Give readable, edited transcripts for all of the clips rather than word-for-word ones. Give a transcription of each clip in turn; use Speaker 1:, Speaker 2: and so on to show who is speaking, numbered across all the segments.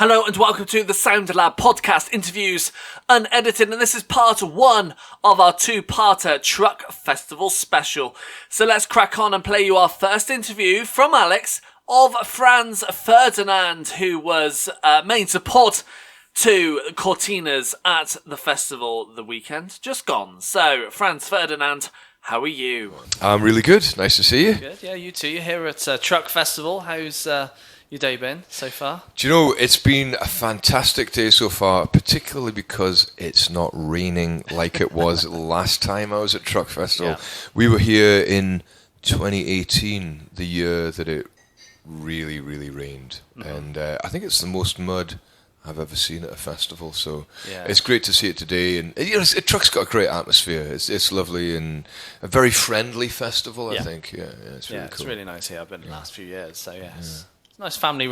Speaker 1: Hello and welcome to the Sound Lab podcast interviews unedited, and this is part one of our two-parter Truck Festival special. So let's crack on and play you our first interview from Alex of Franz Ferdinand, who was main support to Cortinas at the festival the weekend just gone. So Franz Ferdinand, how are you?
Speaker 2: I'm really good. Nice to see you.
Speaker 1: Good, yeah, you too. You're here at Truck Festival. How's your day been so far?
Speaker 2: Do you know, it's been a fantastic day so far, particularly because it's not raining like it was last time I was at Truck Festival. Yeah. We were here in 2018, the year that it really, really rained. Mm-hmm. And I think it's the most mud I've ever seen at a festival, so It's great to see it today. And Truck's got a great atmosphere. It's lovely and a very friendly festival, I think. Yeah, it's really cool. It's
Speaker 1: really nice here. I've been the last few years, so it's nice family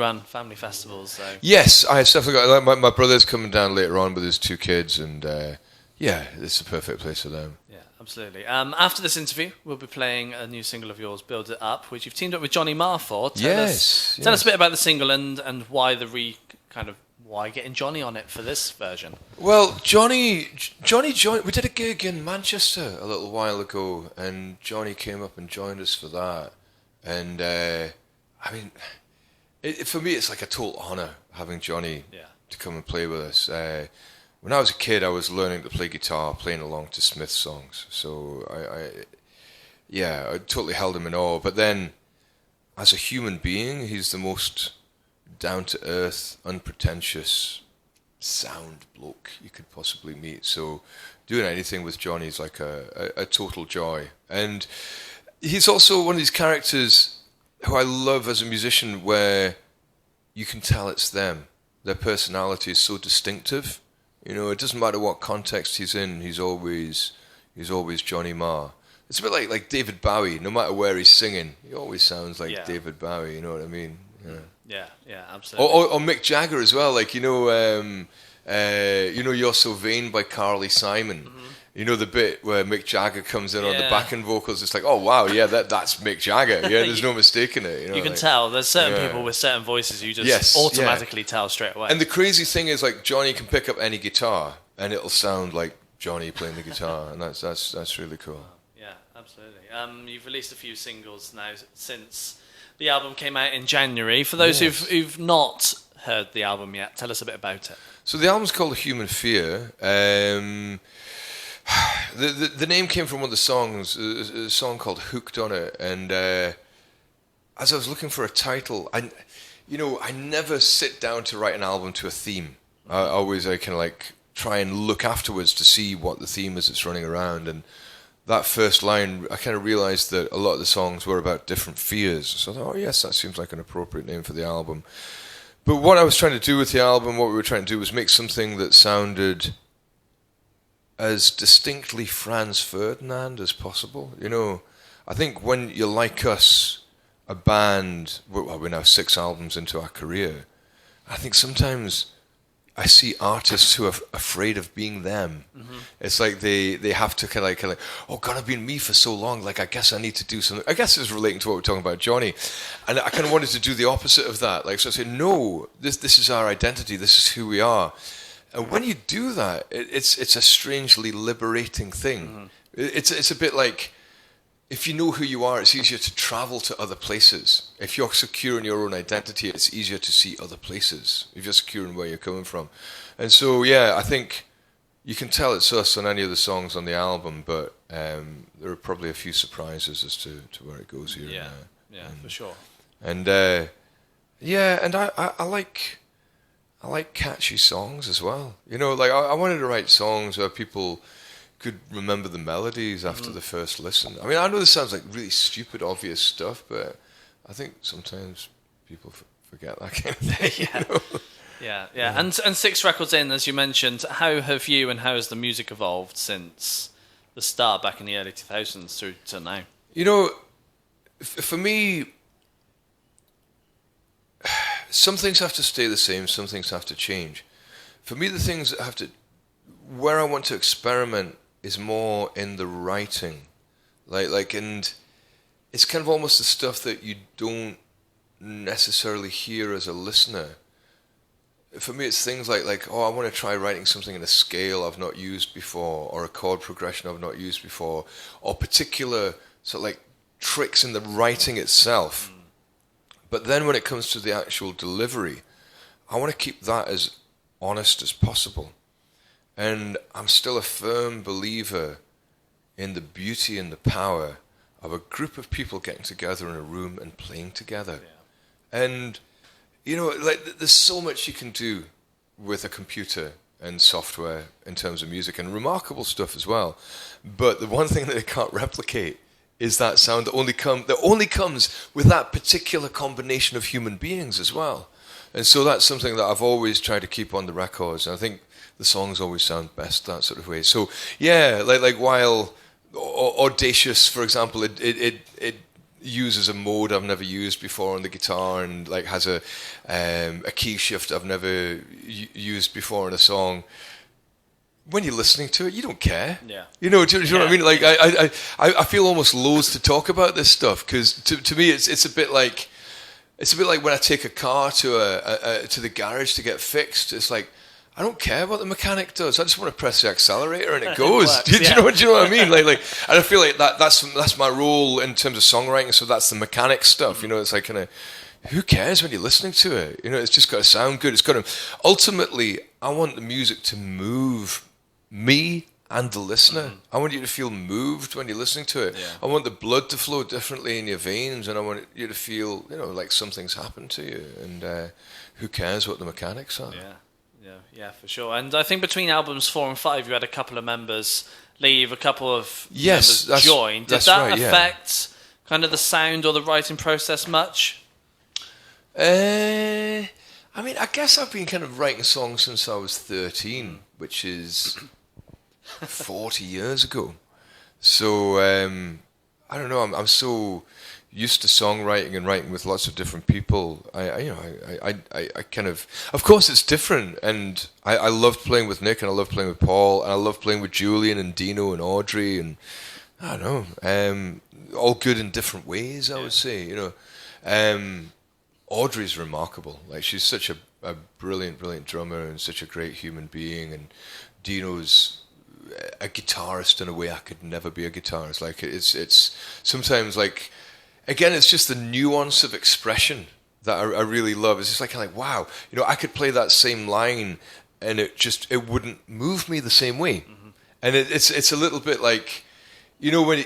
Speaker 1: festivals. So.
Speaker 2: Yes, I have definitely got. My brother's coming down later on with his two kids, and it's the perfect place for them.
Speaker 1: Yeah, absolutely. After this interview, we'll be playing a new single of yours, "Build It Up," which you've teamed up with Johnny Marr for. Tell us a bit about the single and why why getting Johnny on it for this version.
Speaker 2: Well, Johnny joined. We did a gig in Manchester a little while ago, and Johnny came up and joined us for that. And for me, it's like a total honour having Johnny to come and play with us. When I was a kid, I was learning to play guitar, playing along to Smith songs. So I totally held him in awe. But then, as a human being, he's the most down-to-earth, unpretentious, sound bloke you could possibly meet. So doing anything with Johnny is like a total joy. And he's also one of these characters who I love as a musician, where you can tell it's them. Their personality is so distinctive. You know, it doesn't matter what context he's in, he's always Johnny Marr. It's a bit like David Bowie. No matter where he's singing, he always sounds like David Bowie. You know what I mean?
Speaker 1: Yeah, absolutely.
Speaker 2: Or Mick Jagger as well. Like "You're So Vain" by Carly Simon. Mm-hmm. You know the bit where Mick Jagger comes in on the backing vocals. It's like, oh wow, that's Mick Jagger. Yeah, there's no mistaking it.
Speaker 1: You can tell. There's certain people with certain voices you just automatically tell straight away.
Speaker 2: And the crazy thing is, like, Johnny can pick up any guitar and it'll sound like Johnny playing the guitar, and that's really cool.
Speaker 1: Yeah, absolutely. You've released a few singles now since the album came out in January. For those who've not heard the album yet, tell us a bit about it. So
Speaker 2: the album's called Human Fear. The name came from one of the songs, a song called Hooked on It. And as I was looking for a title, I never sit down to write an album to a theme. I kind of like try and look afterwards to see what the theme is that's running around. And that first line, I kind of realized that a lot of the songs were about different fears. So I thought, that seems like an appropriate name for the album. But what I was trying to do with the album, what we were trying to do was make something that sounded as distinctly Franz Ferdinand as possible. You know, I think when you're like us, a band, we're now 6 albums into our career, I think sometimes I see artists who are afraid of being them. Mm-hmm. It's like they have to kind of like, oh God, I've been me for so long. Like, I guess I need to do something. I guess it's relating to what we're talking about, Johnny. And I kind of wanted to do the opposite of that. Like, so I said, no, this is our identity. This is who we are. And when you do that, it's a strangely liberating thing. Mm-hmm. It's a bit like, if you know who you are, it's easier to travel to other places. If you're secure in your own identity, it's easier to see other places, if you're secure in where you're coming from. And so, I think you can tell it's us on any of the songs on the album, but there are probably a few surprises as to where it goes here.
Speaker 1: For sure.
Speaker 2: And and I like catchy songs as well. You know, like I wanted to write songs where people could remember the melodies after the first listen. I mean, I know this sounds like really stupid, obvious stuff, but I think sometimes people forget that kind of thing.
Speaker 1: You know? Yeah. And 6 records in, as you mentioned, how have you and how has the music evolved since the start back in the early 2000s through to now?
Speaker 2: You know, for me, some things have to stay the same, some things have to change. For me, the things that where I want to experiment is more in the writing, and it's kind of almost the stuff that you don't necessarily hear as a listener. for me, it's things like oh, I want to try writing something in a scale I've not used before, or a chord progression I've not used before, or particular sort of like tricks in the writing itself. But then when it comes to the actual delivery, I want to keep that as honest as possible. And I'm still a firm believer in the beauty and the power of a group of people getting together in a room and playing together. Yeah. And, you know, like there's so much you can do with a computer and software in terms of music, and remarkable stuff as well. But the one thing that it can't replicate is that sound that only comes with that particular combination of human beings as well. And so that's something that I've always tried to keep on the records. And I think the songs always sound best that sort of way. So yeah, like while Audacious, for example, it uses a mode I've never used before on the guitar, and like has a key shift I've never used before in a song. When you're listening to it, you don't care. Yeah. You know, do you know what I mean? Like, I feel almost loath to talk about this stuff, because to me it's a bit like when I take a car to the garage to get fixed. It's like, I don't care what the mechanic does. I just want to press the accelerator and it goes.
Speaker 1: Works,
Speaker 2: do you know what I mean? Like, and I feel like that's my role in terms of songwriting. So that's the mechanic stuff. You know, it's like kind of, who cares when you're listening to it? You know, it's just got to sound good. It's got to. Ultimately, I want the music to move me and the listener. I want you to feel moved when you're listening to it. Yeah. I want the blood to flow differently in your veins, and I want you to feel, you know, like something's happened to you. And who cares what the mechanics are?
Speaker 1: Yeah, for sure. And I think between albums 4 and 5, you had a couple of members leave, a couple of members join. Did that affect kind of the sound or the writing process much?
Speaker 2: I mean, I guess I've been kind of writing songs since I was 13, which is 40 years ago. So I don't know. I'm so used to songwriting and writing with lots of different people. I kind of course it's different, and I loved playing with Nick, and I loved playing with Paul, and I loved playing with Julian and Dino and Audrey, and I don't know, all good in different ways, I would say. You know, Audrey's remarkable. Like, she's such a brilliant drummer and such a great human being, and Dino's a guitarist in a way I could never be a guitarist. Like, it's sometimes like, again, it's just the nuance of expression that I really love. It's just like wow, you know, I could play that same line and it wouldn't move me the same way. Mm-hmm. And it's a little bit like, you know, when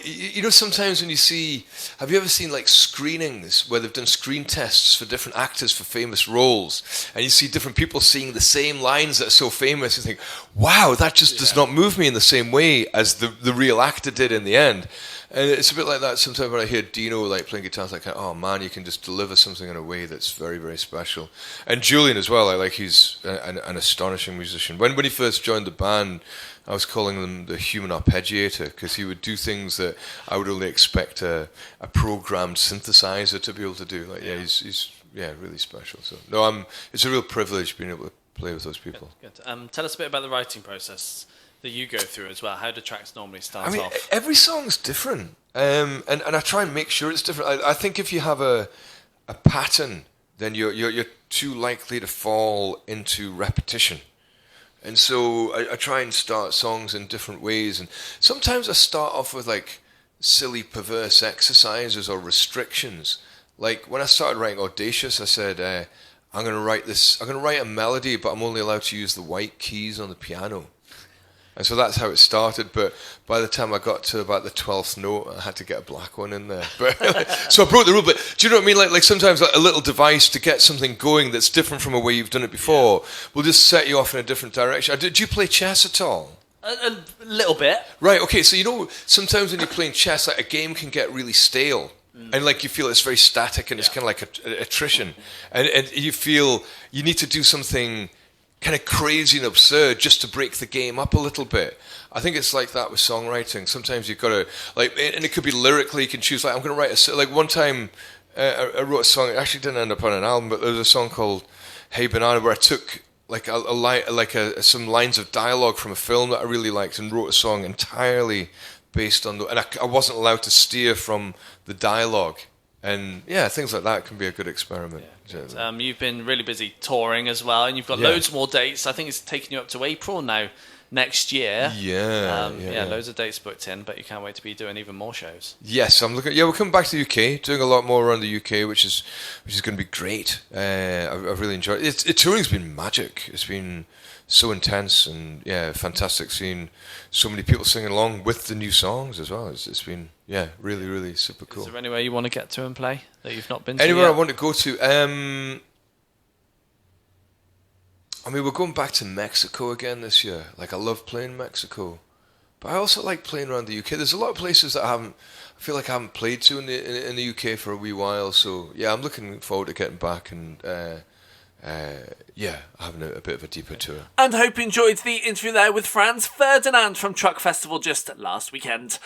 Speaker 2: sometimes when you see, have you ever seen like screenings where they've done screen tests for different actors for famous roles, and you see different people seeing the same lines that are so famous, and think, wow, that just does not move me in the same way as the real actor did in the end. And it's a bit like that sometimes when I hear Dino like playing guitar. It's like, oh man, you can just deliver something in a way that's very, very special. And Julian as well. he's an astonishing musician. When he first joined the band, I was calling him the human arpeggiator, because he would do things that I would only expect a programmed synthesizer to be able to do. Like, he's really special. So no, it's a real privilege being able to play with those people.
Speaker 1: Good. Tell us a bit about the writing process that you go through as well. How do tracks normally start off?
Speaker 2: I mean, every song's different, and I try and make sure it's different. I think if you have a pattern, then you're too likely to fall into repetition. And so I try and start songs in different ways, and sometimes I start off with like silly, perverse exercises or restrictions. Like when I started writing Audacious, I said, I'm going to write a melody, but I'm only allowed to use the white keys on the piano. And so that's how it started, but by the time I got to about the 12th note, I had to get a black one in there. But so I broke the rule, but do you know what I mean? Like sometimes like a little device to get something going that's different from a way you've done it before will just set you off in a different direction. Do you play chess at all?
Speaker 1: A little bit.
Speaker 2: Right, okay, so you know, sometimes when you're playing chess, like a game can get really stale. And like you feel it's very static, and it's kind of like attrition. And you feel you need to do something kind of crazy and absurd just to break the game up a little bit. I think it's like that with songwriting. Sometimes you've got to, like, and it could be lyrically, you can choose, like, I'm going to write like one time I wrote a song, it actually didn't end up on an album, but there was a song called Hey Banana where I took like some lines of dialogue from a film that I really liked and wrote a song entirely based on and I wasn't allowed to steer from the dialogue. And yeah, things like that can be a good experiment.
Speaker 1: Yeah. You've been really busy touring as well, and you've got loads more dates. I think it's taking you up to April now next year. Loads of dates booked in, but you can't wait to be doing even more shows.
Speaker 2: Yes, I'm looking. Yeah, we're coming back to the UK, doing a lot more around the UK, which is going to be great. I've really enjoyed it. Touring's been magic. It's been so intense and fantastic. Seeing so many people singing along with the new songs as well. It's been really, really super cool.
Speaker 1: Is there anywhere you want to get to and play that you've not been
Speaker 2: to? Anywhere
Speaker 1: yet?
Speaker 2: I want to go to. I mean, we're going back to Mexico again this year. Like, I love playing Mexico, but I also like playing around the UK. There's a lot of places that I feel like I haven't played to in the UK for a wee while. So yeah, I'm looking forward to getting back and having a bit of a deeper tour.
Speaker 1: And hope you enjoyed the interview there with Franz Ferdinand from Truck Festival just last weekend.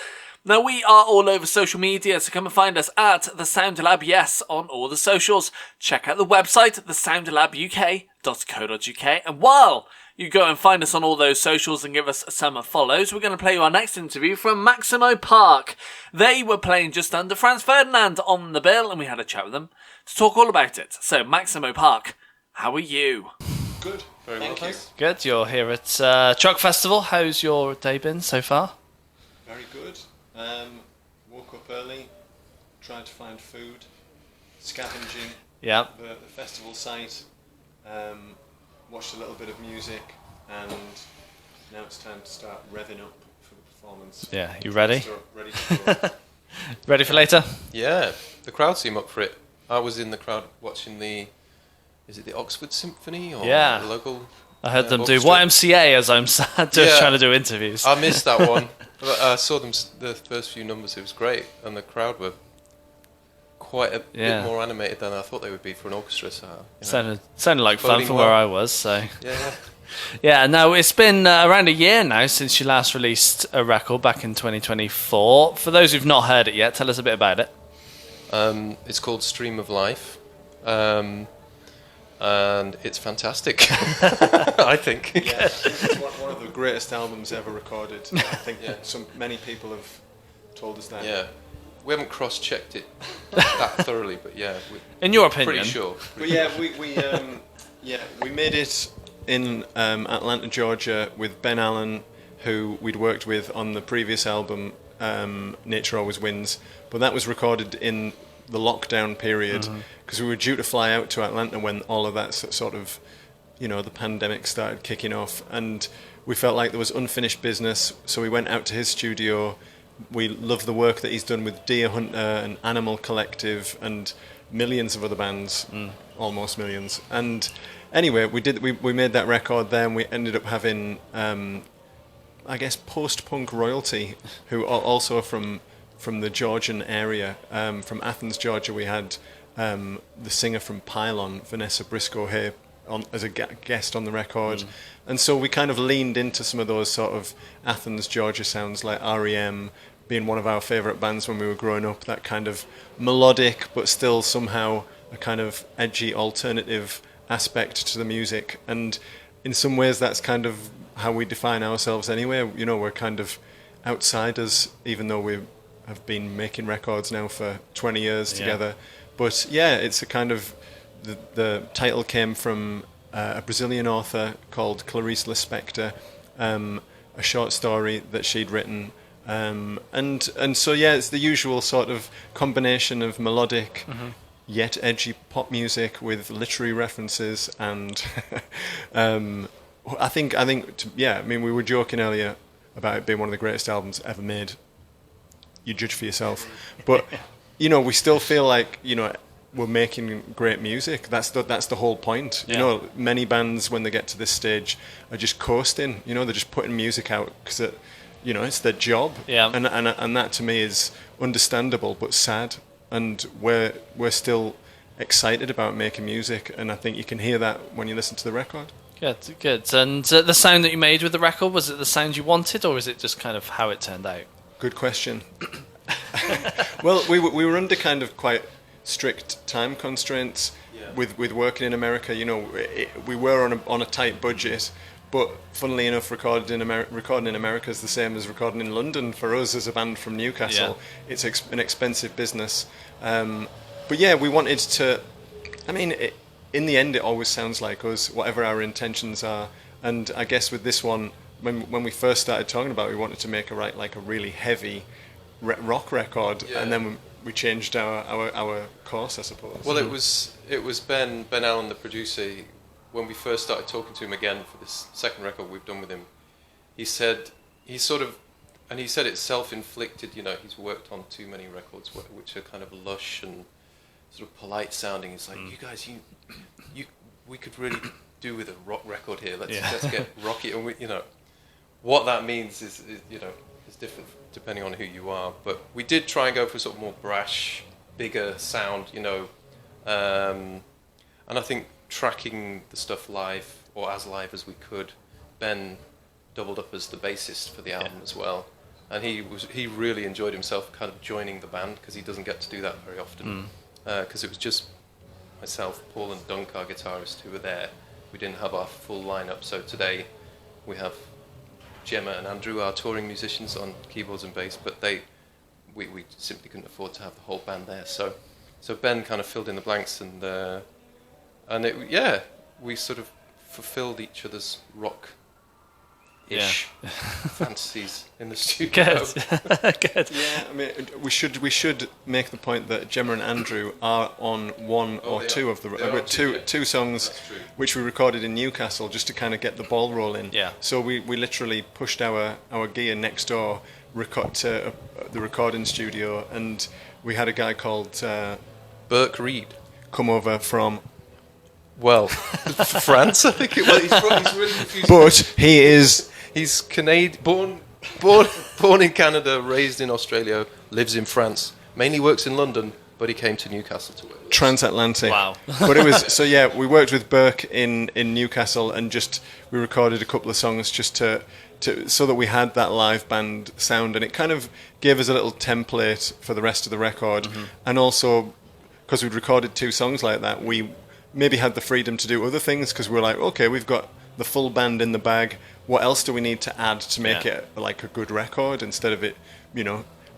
Speaker 1: Now, we are all over social media, so come and find us at The Sound Lab, yes, on all the socials. Check out the website, thesoundlabuk.co.uk. And while you go and find us on all those socials and give us some follows, we're going to play you our next interview from Maximo Park. They were playing just under Franz Ferdinand on the bill, and we had a chat with them to talk all about it. So, Maximo Park, how are you?
Speaker 3: Good. Very well, thanks.
Speaker 1: Good. You're here at Truck Festival. How's your day been so far?
Speaker 3: Very good. Woke up early, tried to find food, scavenging the festival site, watched a little bit of music, and now it's time to start revving up for the performance.
Speaker 1: Yeah, you ready?
Speaker 3: Ready to go.
Speaker 1: Ready for later?
Speaker 4: Yeah, the crowd seem up for it. I was in the crowd watching the Oxford Symphony or the local?
Speaker 1: I heard them
Speaker 4: orchestra.
Speaker 1: do YMCA as I'm trying to do interviews.
Speaker 4: I missed that one. But I saw them the first few numbers. It was great, and the crowd were quite a bit more animated than I thought they would be for an orchestra. So
Speaker 1: sounded like fun from where I was. So
Speaker 4: yeah.
Speaker 1: Yeah. No, it's been around a year now since you last released a record back in 2024. For those who've not heard it yet, tell us a bit about it.
Speaker 4: It's called Stream of Life. And it's fantastic, I think.
Speaker 3: Yeah, it's one of the greatest albums ever recorded. I think many people have told us that.
Speaker 4: Yeah, we haven't cross-checked it that thoroughly, but yeah.
Speaker 1: In your opinion?
Speaker 4: Pretty sure.
Speaker 3: But yeah, we made it in Atlanta, Georgia, with Ben Allen, who we'd worked with on the previous album, Nature Always Wins. But that was recorded in the lockdown period, because we were due to fly out to Atlanta when all of that sort of, the pandemic started kicking off, and we felt like there was unfinished business, so we went out to his studio. We love the work that he's done with Deer Hunter and Animal Collective and millions of other bands, almost millions. And anyway, we made that record there, and we ended up having, I guess, post-punk royalty, who are also from the Georgian area. From Athens, Georgia, we had the singer from Pylon, Vanessa Briscoe, here as a guest on the record. And so we kind of leaned into some of those sort of Athens, Georgia sounds, like R.E.M. being one of our favourite bands when we were growing up, that kind of melodic but still somehow a kind of edgy alternative aspect to the music. And in some ways that's kind of how we define ourselves anyway. We're kind of outsiders, even though we have been making records now for 20 years together. But yeah, it's a kind of, the title came from a Brazilian author called Clarice Lispector, a short story that she'd written. And so yeah, it's the usual sort of combination of melodic yet edgy pop music with literary references, and I think we were joking earlier about it being one of the greatest albums ever made. You judge for yourself. But we still feel like we're making great music. That's the whole point. Many bands, when they get to this stage, are just coasting. They're just putting music out because it's their job. Yeah. And that to me is understandable but sad. And we're still excited about making music, and I think you can hear that when you listen to the record.
Speaker 1: Good. And the sound that you made with the record, was it the sound you wanted, or is it just kind of how it turned out?
Speaker 3: Good question. Well, we were under kind of quite strict time constraints with working in America. We were on a tight budget, but funnily enough, recording in America is the same as recording in London for us as a band from Newcastle. It's an expensive business, but yeah, we wanted to. I mean, in the end, it always sounds like us, whatever our intentions are. And I guess with this one, when we first started talking about it, we wanted to make a really heavy rock record, and then we changed our course, I suppose.
Speaker 4: Well, it was Ben Allen, the producer. When we first started talking to him again for this second record we've done with him, he said it's self-inflicted. He's worked on too many records which are kind of lush and sort of polite sounding. He's like, you guys, we could really do with a rock record here. Let's get rocky. And what that means is different depending on who you are. But we did try and go for sort of more brash, bigger sound. And I think tracking the stuff live or as live as we could, Ben doubled up as the bassist for the album as well, and he really enjoyed himself kind of joining the band because he doesn't get to do that very often, because it was just myself, Paul and Dunk, our guitarist, who were there. We didn't have our full lineup, so today we have Gemma and Andrew, our touring musicians, on keyboards and bass, but we simply couldn't afford to have the whole band there, so Ben kind of filled in the blanks, and we sort of fulfilled each other's rock-ish fantasies in the studio.
Speaker 1: Good.
Speaker 3: Yeah, I mean, we should make the point that Gemma and Andrew are on one or two of the two songs which we recorded in Newcastle just to kind of get the ball rolling.
Speaker 1: Yeah.
Speaker 3: So we literally pushed our gear next door to the recording studio, and we had a guy called
Speaker 4: Burke Reed
Speaker 3: come over from.
Speaker 4: Well, France, I think it was. He's really confused.
Speaker 3: But he is.
Speaker 4: He's Canadian, born in Canada, raised in Australia, lives in France, mainly works in London, but he came to Newcastle to work.
Speaker 3: Transatlantic.
Speaker 1: Wow.
Speaker 3: But it was we worked with Burke in Newcastle, and we recorded a couple of songs just to so that we had that live band sound, and it kind of gave us a little template for the rest of the record, and also because we'd recorded two songs like that, we maybe had the freedom to do other things because we were like, okay, we've got the full band in the bag. What else do we need to add to make it like a good record instead of it,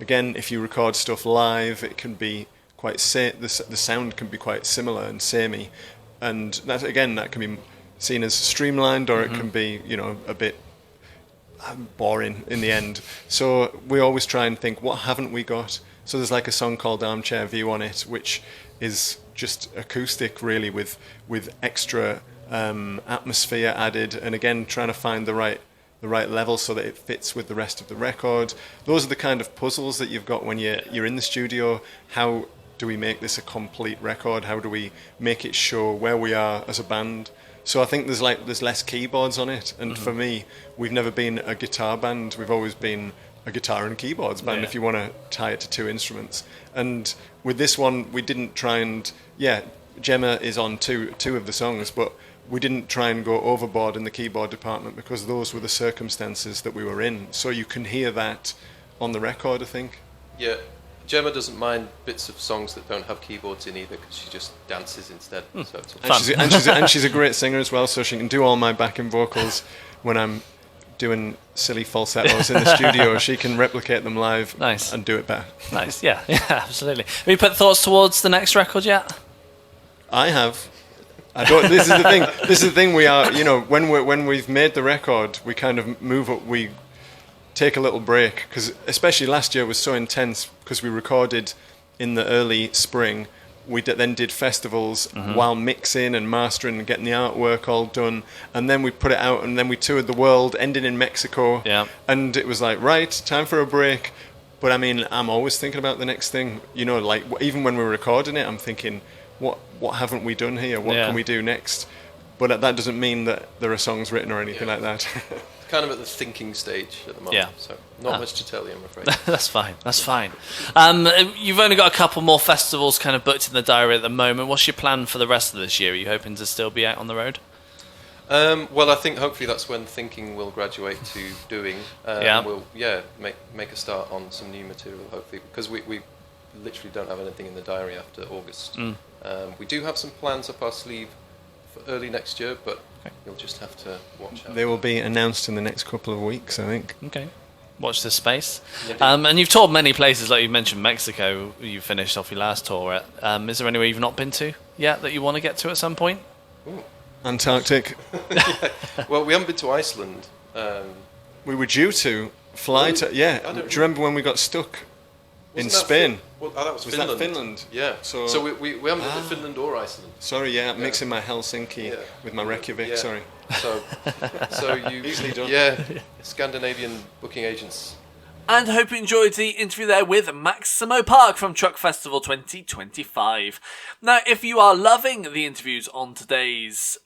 Speaker 3: again, if you record stuff live, it can be quite the sound can be quite similar and samey, and that can be seen as streamlined, or it can be, a bit boring in the end. So we always try and think, what haven't we got? So there's like a song called Armchair View on it, which is just acoustic really with extra atmosphere added, and again trying to find the right level so that it fits with the rest of the record. Those are the kind of puzzles that you've got when you're in the studio. How do we make this a complete record? How do we make it show where we are as a band? So I think there's less keyboards on it, and for me, we've never been a guitar band. We've always been a guitar and keyboards band, if you want to tie it to two instruments. And with this one, we didn't try and Gemma is on two of the songs, but we didn't try and go overboard in the keyboard department because those were the circumstances that we were in. So you can hear that on the record, I think.
Speaker 4: Yeah, Gemma doesn't mind bits of songs that don't have keyboards in either because she just dances instead. So it's all
Speaker 3: and she's a great singer as well, so she can do all my backing vocals when I'm doing silly falsettos in the studio. She can replicate them live and do it better.
Speaker 1: Nice, yeah, absolutely. Have you put thoughts towards the next record yet?
Speaker 3: I have. I don't. This is the thing. This is the thing. We are, when we've made the record, we kind of move up. We take a little break because, especially last year, was so intense because we recorded in the early spring. We then did festivals while mixing and mastering and getting the artwork all done, and then we put it out, and then we toured the world, ending in Mexico.
Speaker 1: Yeah.
Speaker 3: And it was like, right, time for a break. But I mean, I'm always thinking about the next thing. Like even when we're recording it, I'm thinking, what haven't we done here? What can we do next? But that doesn't mean that there are songs written or anything like that.
Speaker 4: Kind of at the thinking stage at the moment. Yeah. So not much to tell you, I'm afraid.
Speaker 1: That's fine. You've only got a couple more festivals kind of booked in the diary at the moment. What's your plan for the rest of this year? Are you hoping to still be out on the road?
Speaker 4: Well, I think hopefully that's when thinking will graduate to doing. We'll make a start on some new material hopefully, because we literally don't have anything in the diary after August. We do have some plans up our sleeve for early next year, but you'll just have to watch out.
Speaker 3: They will be announced in the next couple of weeks, I think.
Speaker 1: Okay. watch this space. And you've toured many places, like you mentioned Mexico, you finished off your last tour at. Is there anywhere you've not been to yet that you want to get to at some point?
Speaker 4: Ooh.
Speaker 3: Antarctic.
Speaker 4: Well, we haven't been to Iceland.
Speaker 3: We were due to fly to. Yeah. Do you remember when we got stuck in Spain?
Speaker 4: That was
Speaker 3: Was
Speaker 4: Finland.
Speaker 3: that Finland?
Speaker 4: Yeah.
Speaker 3: So-
Speaker 4: So we haven't been to Finland or Iceland.
Speaker 3: Sorry, mixing my Helsinki with my Reykjavik.
Speaker 4: Yeah.
Speaker 3: Sorry.
Speaker 4: So you
Speaker 3: Easily done.
Speaker 4: Yeah, Scandinavian booking agents.
Speaker 1: And I hope you enjoyed the interview there with Maximo Park from Truck Festival 2025. Now, if you are loving the interviews on today's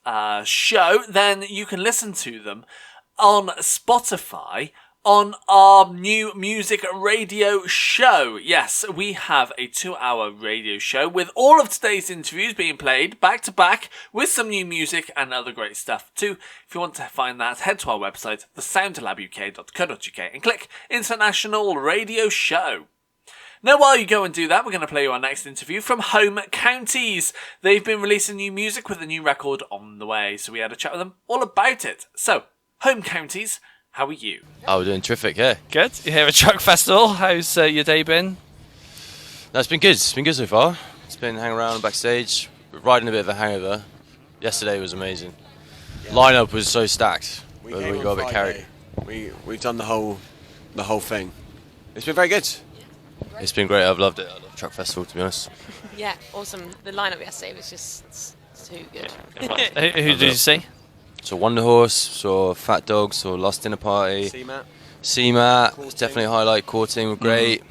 Speaker 1: show, then you can listen to them on Spotify on our new music radio show. Yes, we have a 2-hour radio show with all of today's interviews being played back to back with some new music and other great stuff too. If you want to find that, head to our website, thesoundlabuk.co.uk, and click International Radio Show. Now, while you go and do that, we're going to play you our next interview from Home Counties. They've been releasing new music with a new record on the way, so we had a chat with them all about it. So, Home Counties, how are you?
Speaker 5: Oh, we're doing terrific, yeah.
Speaker 1: Good. You're here at Truck Festival. How's your day been?
Speaker 5: No, it's been good. It's been good so far. It's been hanging around backstage, riding a bit of a hangover. Yesterday was amazing. Lineup was so stacked.
Speaker 6: We
Speaker 5: but
Speaker 6: came
Speaker 5: we
Speaker 6: on
Speaker 5: got a bit
Speaker 6: Friday.
Speaker 5: carried.
Speaker 6: We've done the whole thing. It's been very good.
Speaker 5: It's been great. I've loved it. I love Truck Festival, to be honest.
Speaker 7: Yeah, awesome. The lineup yesterday was just too good.
Speaker 1: Who did you see?
Speaker 5: So Wonder Horse, saw Fat Dog, saw Lost Dinner Party. CMAT, it's definitely a highlight. Core Team were great.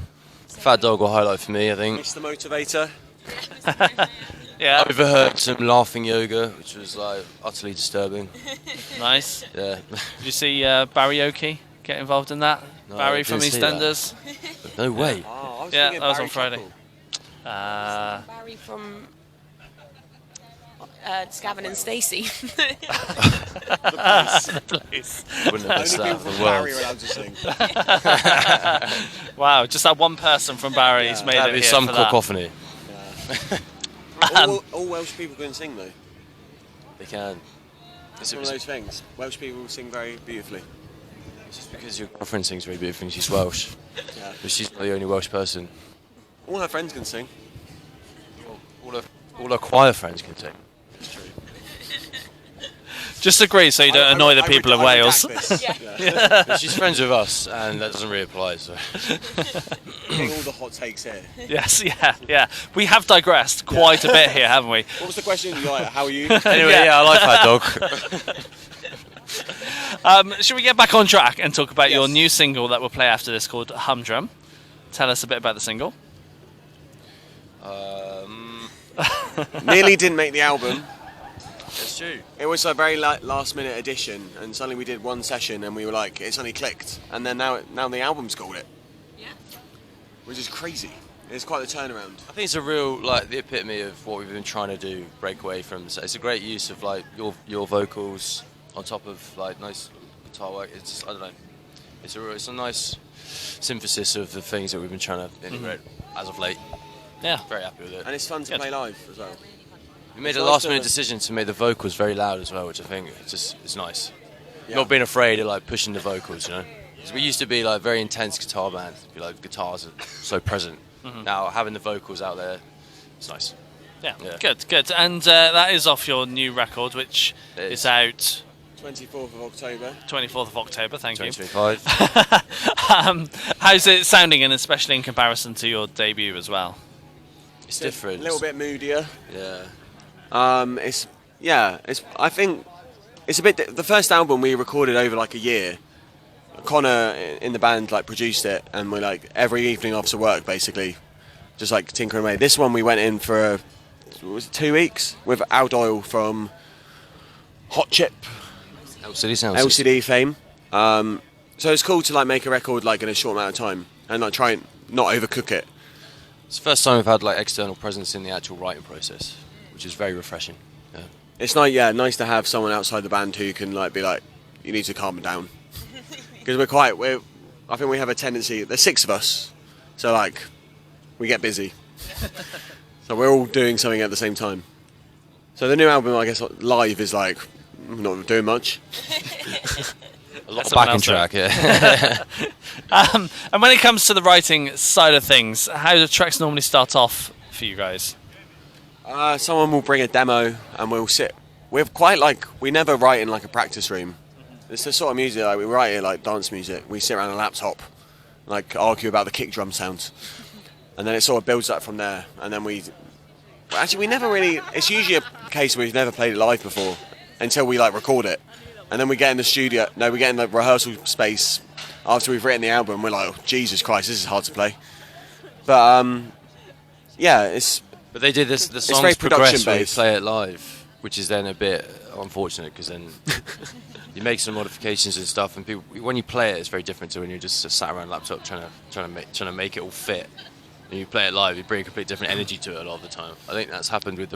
Speaker 5: Fat Dog will highlight for me, I think.
Speaker 6: Mr. Motivator.
Speaker 1: Yeah.
Speaker 5: I overheard some laughing yoga, which was like utterly disturbing.
Speaker 1: Nice.
Speaker 5: Yeah.
Speaker 1: Did you see Barrioki get involved in that?
Speaker 5: No,
Speaker 1: Barry
Speaker 5: I
Speaker 1: from
Speaker 5: didn't see that.
Speaker 1: EastEnders?
Speaker 5: No way.
Speaker 6: Oh, I was
Speaker 1: Yeah,
Speaker 6: thinking
Speaker 1: that was
Speaker 6: Barry
Speaker 1: on Friday.
Speaker 6: Chuckle.
Speaker 7: Barry from Scavin and Stacey.
Speaker 1: Please.
Speaker 5: Wouldn't have missed
Speaker 6: Only
Speaker 5: that
Speaker 6: people
Speaker 5: for
Speaker 6: from
Speaker 5: the
Speaker 6: Barry
Speaker 5: world.
Speaker 6: are allowed to sing.
Speaker 1: Wow, just that one person from Barry's made
Speaker 5: That'd
Speaker 1: it
Speaker 5: be
Speaker 1: here
Speaker 5: some
Speaker 1: for that.
Speaker 5: cacophony.
Speaker 6: all Welsh people can sing though.
Speaker 5: They can.
Speaker 6: It's one of those things. Welsh people sing very beautifully.
Speaker 5: It's just because your girlfriend sings very beautifully and she's Welsh.
Speaker 6: Yeah.
Speaker 5: But she's not the only Welsh person.
Speaker 6: All her friends can sing.
Speaker 5: All her choir friends can sing.
Speaker 6: It's true.
Speaker 1: Just agree so you don't annoy the people of Wales.
Speaker 5: But she's friends with us and that doesn't really apply, so.
Speaker 6: Getting all the hot takes here.
Speaker 1: Yes, yeah. We have digressed quite a bit here, haven't we?
Speaker 6: What was the question? You like, how are you?
Speaker 5: Anyway, yeah, I like Fat Dog.
Speaker 1: Should we get back on track and talk about your
Speaker 6: Yes.
Speaker 1: new single that we'll play after this called Humdrum? Tell us a bit about the single.
Speaker 6: Nearly didn't make the album.
Speaker 5: It's true.
Speaker 6: It was a very last minute addition, and suddenly we did one session, and we were like, it suddenly clicked, and then now the album's called it.
Speaker 7: Yeah.
Speaker 6: Which is crazy. It's quite the turnaround.
Speaker 5: I think it's a real, like, the epitome of what we've been trying to do, break away from. So it's a great use of, like, your vocals on top of, like, nice guitar work. It's just, I don't know. It's a nice synthesis of the things that we've been trying to integrate as of late.
Speaker 1: Yeah.
Speaker 5: Very happy with it.
Speaker 6: And it's fun to
Speaker 1: Good.
Speaker 6: play live as well.
Speaker 5: We made
Speaker 6: It's
Speaker 5: a
Speaker 6: nice
Speaker 5: last minute
Speaker 6: to-
Speaker 5: decision to make the vocals very loud as well, which I think it's nice.
Speaker 6: Yeah.
Speaker 5: Not being afraid of like pushing the vocals, you know. 'Cause we used to be like very intense guitar band. Be like guitars are so present. Now having the vocals out there, it's nice.
Speaker 1: Yeah.
Speaker 5: Yeah.
Speaker 1: Good. And that is off your new record, which
Speaker 5: It
Speaker 1: is
Speaker 5: is.
Speaker 1: out
Speaker 6: 24th of October.
Speaker 1: 24th of October. Thank you.
Speaker 5: 2025.
Speaker 1: How's it sounding, and especially in comparison to your debut as well?
Speaker 5: It's different.
Speaker 6: A little bit moodier.
Speaker 5: Yeah.
Speaker 6: I think it's a bit. The first album we recorded over like a year. Connor in the band like produced it, and we're like every evening after work basically, just like tinkering away. This one we went in for was it 2 weeks with Al Doyle from Hot Chip
Speaker 5: LCD sounds.
Speaker 6: LCD fame. So it's cool to like make a record like in a short amount of time and like try and not overcook it.
Speaker 5: It's the first time we've had like external presence in the actual writing process, which is very refreshing. Yeah.
Speaker 6: It's nice to have someone outside the band who can like be like, you need to calm down. Because I think we have a tendency, there's 6 of us, so like, we get busy. So we're all doing something at the same time. So the new album, I guess, live is like, not doing much.
Speaker 5: A lot of
Speaker 1: someone
Speaker 5: backing
Speaker 1: else do.
Speaker 5: track, yeah.
Speaker 1: And when it comes to the writing side of things, how do the tracks normally start off for you guys?
Speaker 6: Someone will bring a demo and we'll sit. We never write in like a practice room. It's the sort of music like we write it like dance music. We sit around a laptop, like argue about the kick drum sounds, and then it sort of builds up from there. And then we never really. It's usually a case where we've never played it live before until we like record it, and then we get in the studio. No, we get in the rehearsal space after we've written the album. We're like, oh, Jesus Christ, this is hard to play. But yeah, it's.
Speaker 5: But they did this. The
Speaker 6: very
Speaker 5: songs progress when you
Speaker 6: production-based.
Speaker 5: play it live, which is then a bit unfortunate because then you make some modifications and stuff, and people when you play it, it's very different to when you're just sat around a laptop trying to make it all fit. And you play it live, you bring a completely different energy to it a lot of the time. I think that's happened with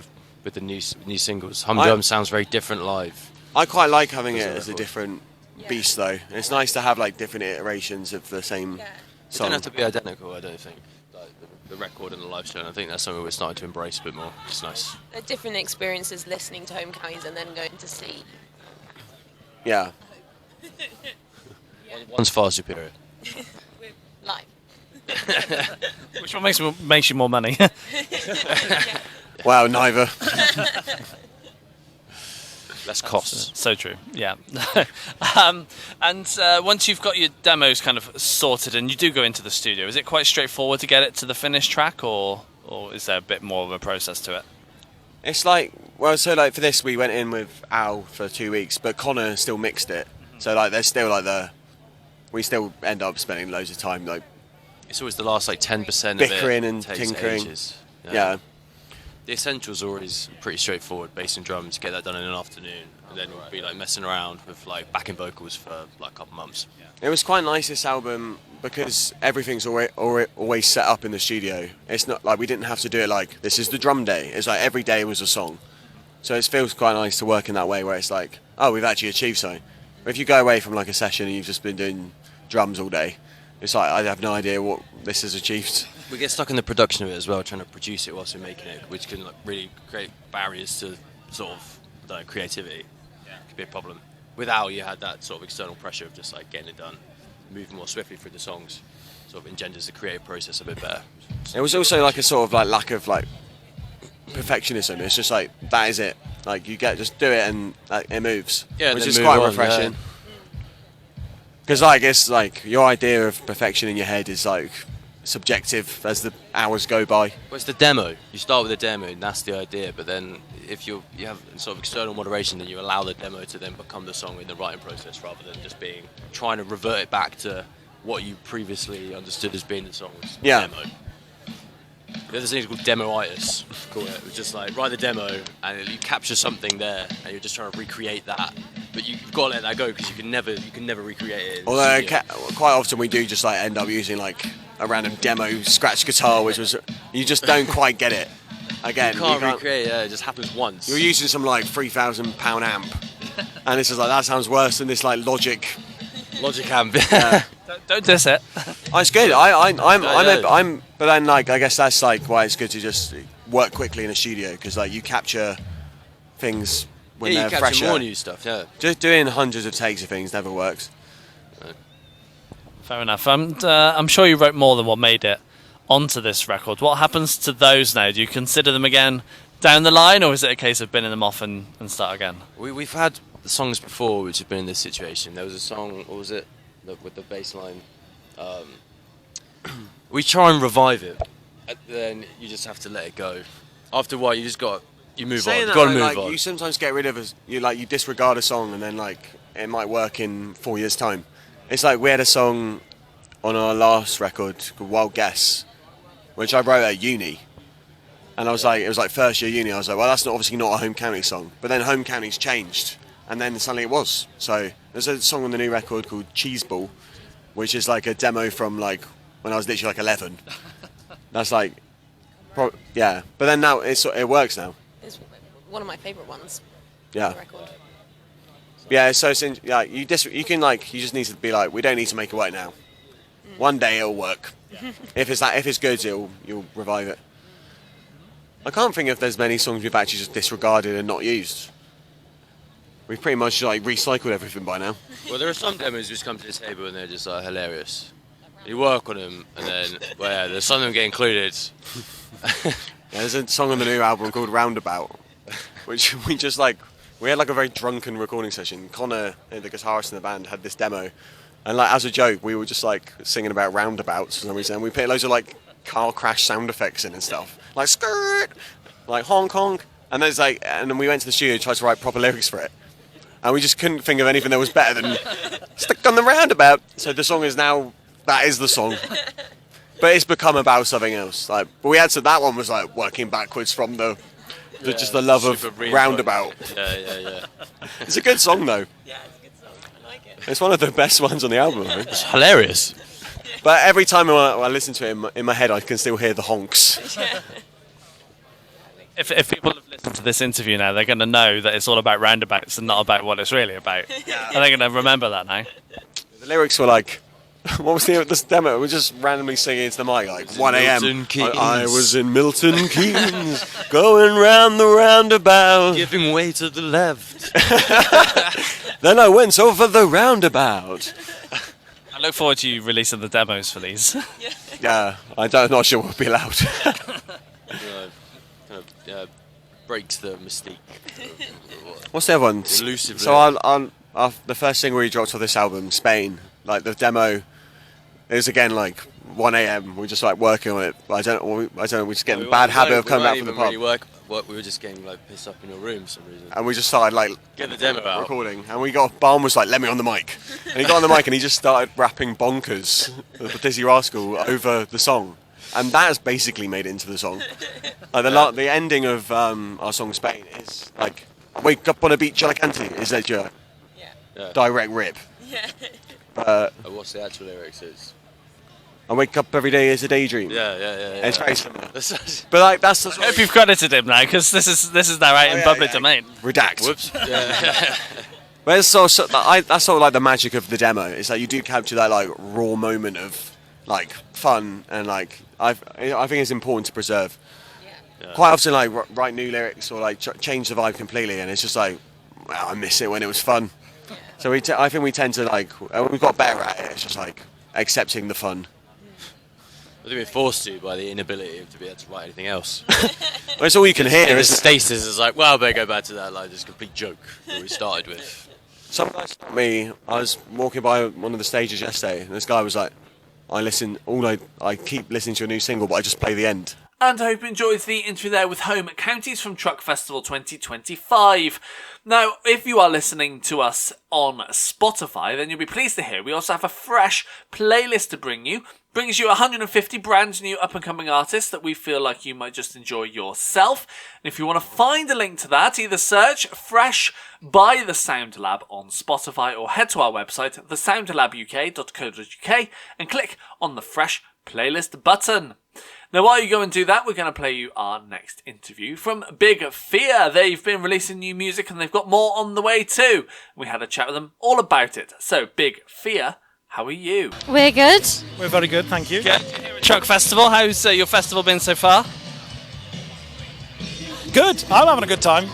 Speaker 5: the new singles. Humdrum sounds very different live.
Speaker 6: I quite like having it as a different beast, though. It's nice to have like different iterations of the same
Speaker 5: It
Speaker 6: song.
Speaker 5: don't have to be identical, I don't think. Like the record and the live show, and I think that's something we're starting to embrace a bit more. It's nice.
Speaker 7: They're different experiences listening to home counties and then going to see.
Speaker 6: Yeah.
Speaker 5: One's far superior.
Speaker 7: Live.
Speaker 1: Which one makes you more money?
Speaker 6: Wow, neither.
Speaker 5: Less costs.
Speaker 1: So true, yeah. And once you've got your demos kind of sorted and you do go into the studio, is it quite straightforward to get it to the finished track, or is there a bit more of a process to it?
Speaker 6: It's like, well, so like for this we went in with Al for 2 weeks, but Connor still mixed it. So like there's still like we still end up spending loads of time like
Speaker 5: It's always the last like 10% of
Speaker 6: bickering
Speaker 5: it
Speaker 6: and
Speaker 5: takes
Speaker 6: tinkering.
Speaker 5: ages.
Speaker 6: Yeah.
Speaker 5: The essentials are always pretty straightforward. Bass and drums, get that done in an afternoon, and then we'll be like messing around with like backing vocals for like a couple months.
Speaker 6: It was quite nice this album because everything's always set up in the studio. It's not like we didn't have to do it like this is the drum day. It's like every day was a song. So it feels quite nice to work in that way where it's like, oh, we've actually achieved something. But if you go away from like a session and you've just been doing drums all day, it's like I have no idea what this has achieved.
Speaker 5: We get stuck in the production of it as well, trying to produce it whilst we're making it, which can like, really create barriers to sort of creativity. Could be a problem. Without you had that sort of external pressure of just like getting it done, moving more swiftly through the songs, sort of engenders the creative process a bit better.
Speaker 6: It was also like a sort of like lack of like perfectionism. It's just like that is it. Like you just do it and like, it moves,
Speaker 5: Yeah,
Speaker 6: which
Speaker 5: then
Speaker 6: is
Speaker 5: move
Speaker 6: quite
Speaker 5: on,
Speaker 6: refreshing. Because like it's like your idea of perfection in your head is like subjective as the hours go by.
Speaker 5: Well, it's the demo. You start with a demo, and that's the idea. But then, if you have sort of external moderation, then you allow the demo to then become the song in the writing process, rather than just trying to revert it back to what you previously understood as being the song's demo. There's this thing called demoitis. Call it. It's just like write the demo, and you capture something there, and you're just trying to recreate that. But you've got to let that go because you can never recreate it.
Speaker 6: Although quite often we do just like end up using like a random demo scratch guitar, which was you just don't quite get it. Again,
Speaker 5: you can't recreate it. Yeah, it just happens once.
Speaker 6: You're using some like £3,000 amp, and it's just like that sounds worse than this like Logic
Speaker 5: amp.
Speaker 6: Yeah.
Speaker 1: Don't diss it.
Speaker 6: Oh, it's good. I'm. But then, like, I guess that's like why it's good to just work quickly in a studio because, like, you capture things when
Speaker 5: you
Speaker 6: they're
Speaker 5: capture
Speaker 6: fresher.
Speaker 5: more new stuff. Yeah.
Speaker 6: Just doing hundreds of takes of things never works.
Speaker 1: Fair enough. I'm sure you wrote more than what made it onto this record. What happens to those now? Do you consider them again down the line, or is it a case of binning them off and start again?
Speaker 5: We've had the songs before which have been in this situation. There was a song, what was it, with the bass line. We try and revive it, and then you just have to let it go. After a while, you move on.
Speaker 6: Saying
Speaker 5: You've
Speaker 6: that,
Speaker 5: got to move
Speaker 6: like,
Speaker 5: on.
Speaker 6: you sometimes get rid of you disregard a song and then like it might work in 4 years' time. It's like we had a song on our last record called Wild Guess, which I wrote at uni. And I was like, it was like first year uni. I was like, well, that's obviously not a home county song. But then home counties changed, and then suddenly it was. So there's a song on the new record called Cheeseball, which is like a demo from like when I was literally like 11. That's like, yeah. But then now it works now.
Speaker 7: It's one of my favourite ones.
Speaker 6: Yeah.
Speaker 7: On the record.
Speaker 6: Yeah. So yeah, you just need to be like, we don't need to make it work now. One day it'll work. If it's good, you'll revive it. I can't think if there's many songs we've actually just disregarded and not used. we've pretty much like recycled everything by now.
Speaker 5: Well, there are some demos which come to the table and they're just like hilarious. You work on them, and then there's some of them get included.
Speaker 6: Yeah, there's a song on the new album called Roundabout, which we had like a very drunken recording session. Connor, the guitarist in the band, had this demo, and like as a joke, we were just like singing about roundabouts for some reason. And we put loads of like car crash sound effects in and stuff, like skirt, like honk honk, and then we went to the studio and tried to write proper lyrics for it, and we just couldn't think of anything that was better than stick on the roundabout. So the song is now. That is the song, but it's become about something else. Like, but we had that one was like working backwards from the love of roundabout.
Speaker 5: Yeah.
Speaker 6: It's a good song though.
Speaker 7: Yeah, it's a good song. I like it.
Speaker 6: It's one of the best ones on the album, I think.
Speaker 5: It's hilarious.
Speaker 6: But every time I listen to it in my head, I can still hear the honks.
Speaker 1: If people have listened to this interview now, they're going to know that it's all about roundabouts and not about what it's really about. Are they going to remember that now?
Speaker 6: The lyrics were like, what was this demo? We're just randomly singing into the mic like 1 a.m. I was in Milton Keynes, going round the roundabout,
Speaker 5: Giving way to the left.
Speaker 6: Then I went over the roundabout.
Speaker 1: I look forward to you releasing the demos for these.
Speaker 6: Yeah, not sure we'll be allowed.
Speaker 5: Breaks the mystique.
Speaker 6: What's the other one?
Speaker 5: Elusive.
Speaker 6: So on the first single we dropped for this album, Spain, like the demo, it was again like 1 a.m. We're just like working on it. But I don't know. We're just getting a bad habit of coming back from the pub.
Speaker 5: We were just getting like pissed up in your room for some reason.
Speaker 6: And we just started like
Speaker 5: Get the demo out.
Speaker 6: recording, and Barn was like, "Let me on the mic," and he got on the mic and he just started rapping "Bonkers" with the Dizzy Rascal over the song, and that has basically made it into the song. Like the ending of our song Spain is like, "Wake up on a beach, Alicante," is that your direct rip?
Speaker 7: Yeah.
Speaker 5: What's the actual lyrics? Is
Speaker 6: I wake up every day as a daydream.
Speaker 5: yeah.
Speaker 6: It's very similar. But like that's the
Speaker 1: I hope you've credited him now, because this is now out in public domain.
Speaker 6: redact.
Speaker 5: Whoops. Yeah.
Speaker 6: But it's that's sort of like the magic of the demo. It's like you do capture that like raw moment of like fun, and like I think it's important to preserve.
Speaker 5: Yeah.
Speaker 6: Quite often, like write new lyrics or like change the vibe completely, and it's just like, well, I miss it when it was fun. So I think we tend to like we've got better at it. It's just like accepting the fun.
Speaker 5: I think we're forced to by the inability to be able to write anything else.
Speaker 6: Well, it's all you can hear.
Speaker 5: The
Speaker 6: Isn't it?
Speaker 5: stasis is like, well, I better go back to that like this complete joke that we started with.
Speaker 6: Some guy stopped me. I was walking by one of the stages yesterday, and this guy was like, I keep listening to a new single, but I just play the end.
Speaker 1: And I hope you enjoyed the interview there with Home Counties from Truck Festival 2025. Now, if you are listening to us on Spotify, then you'll be pleased to hear we also have a fresh playlist to bring you. Brings you 150 brand new up-and-coming artists that we feel like you might just enjoy yourself. And if you want to find a link to that, either search Fresh by The Sound Lab on Spotify or head to our website, thesoundlabuk.co.uk, and click on the Fresh Playlist button. Now, while you go and do that, we're going to play you our next interview from Big Fear. They've been releasing new music and they've got more on the way too. We had a chat with them all about it. So, Big Fear, how are you?
Speaker 8: We're good.
Speaker 9: We're very good, thank you.
Speaker 1: Good. Truck Festival, how's your festival been so far?
Speaker 9: Good. I'm having a good time.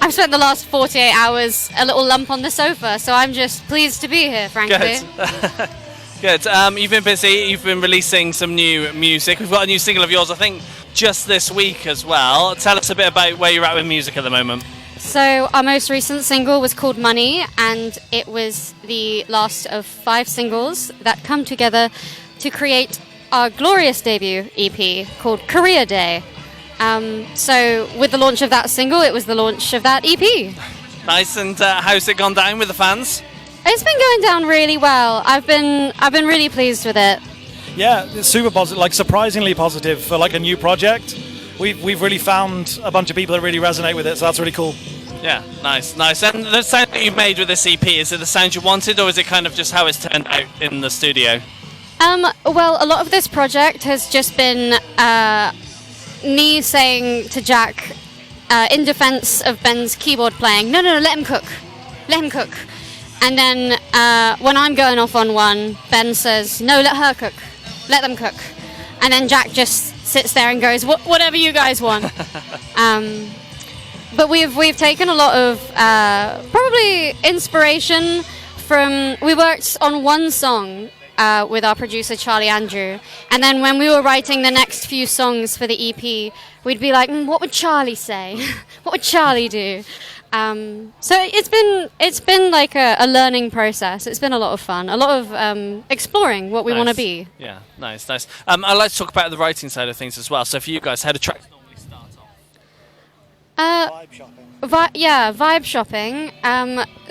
Speaker 8: I've spent the last 48 hours a little lump on the sofa, so I'm just pleased to be here, frankly.
Speaker 1: Good. Good. You've been busy. You've been releasing some new music. We've got a new single of yours, I think, just this week as well. Tell us a bit about where you're at with music at the moment.
Speaker 8: So our most recent single was called Money, and it was the last of 5 singles that come together to create our glorious debut EP called Career Day. So with the launch of that single, it was the launch of that EP.
Speaker 1: Nice. And how's it gone down with the fans?
Speaker 8: It's been going down really well. I've been really pleased with it.
Speaker 9: Yeah, it's super positive, like surprisingly positive for like a new project. We've really found a bunch of people that really resonate with it, so that's really cool.
Speaker 1: Yeah, nice. And the sound that you've made with this EP, is it the sound you wanted, or is it kind of just how it's turned out in the studio?
Speaker 8: Well, a lot of this project has just been me saying to Jack, in defense of Ben's keyboard playing, no, let him cook. And then when I'm going off on one, Ben says, no, let her cook. Let them cook. And then Jack just sits there and goes, whatever you guys want. but we've taken a lot of probably inspiration from. We worked on one song with our producer Charlie Andrew, and then when we were writing the next few songs for the EP, we'd be like, what would Charlie say? What would Charlie do? So it's been like a learning process. It's been a lot of fun, a lot of exploring what we want to be.
Speaker 1: Yeah, nice. I'd like to talk about the writing side of things as well. So for you guys, how do tracks normally start off?
Speaker 9: Vibe shopping.
Speaker 8: Vibe shopping.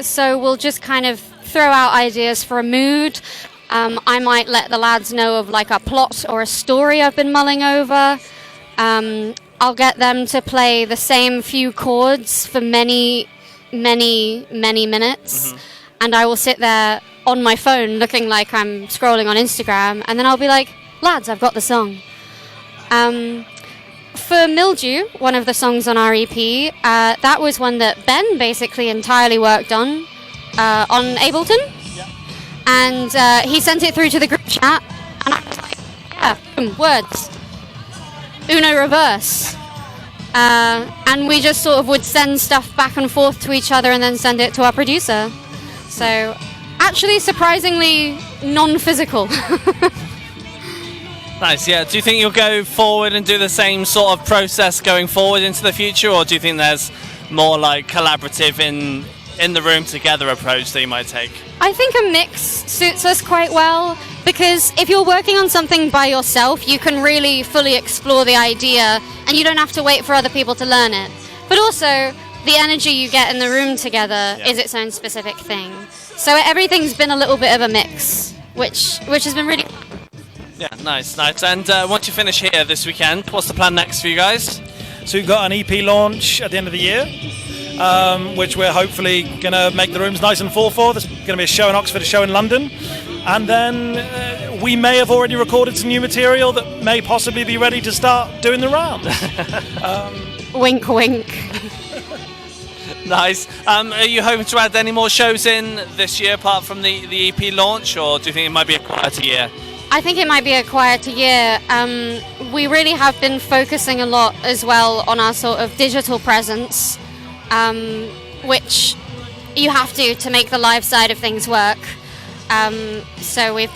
Speaker 8: So we'll just kind of throw out ideas for a mood. I might let the lads know of like a plot or a story I've been mulling over. I'll get them to play the same few chords for many minutes, and I will sit there on my phone looking like I'm scrolling on Instagram, and then I'll be like, lads, I've got the song. For Mildew, one of the songs on our EP, that was one that Ben basically entirely worked on Ableton, and he sent it through to the group chat, and I was like, words. Uno reverse. And we just sort of would send stuff back and forth to each other and then send it to our producer. So, actually surprisingly non-physical.
Speaker 1: Nice, yeah. Do you think you'll go forward and do the same sort of process going forward into the future, or do you think there's more like collaborative in the room together approach that you might take?
Speaker 8: I think a mix suits us quite well, because if you're working on something by yourself, you can really fully explore the idea and you don't have to wait for other people to learn it. But also, the energy you get in the room together is its own specific thing. So everything's been a little bit of a mix, which has been really fun.
Speaker 1: Yeah, nice. And once you finish here this weekend, what's the plan next for you guys?
Speaker 9: So we've got an EP launch at the end of the year, which we're hopefully going to make the rooms nice and full for. There's going to be a show in Oxford, a show in London. And then we may have already recorded some new material that may possibly be ready to start doing the round.
Speaker 8: Wink, wink.
Speaker 1: Nice. Are you hoping to add any more shows in this year apart from the EP launch, or do you think it might be a quieter year?
Speaker 8: I think it might be a quieter year. We really have been focusing a lot as well on our sort of digital presence, which you have to make the live side of things work. So we've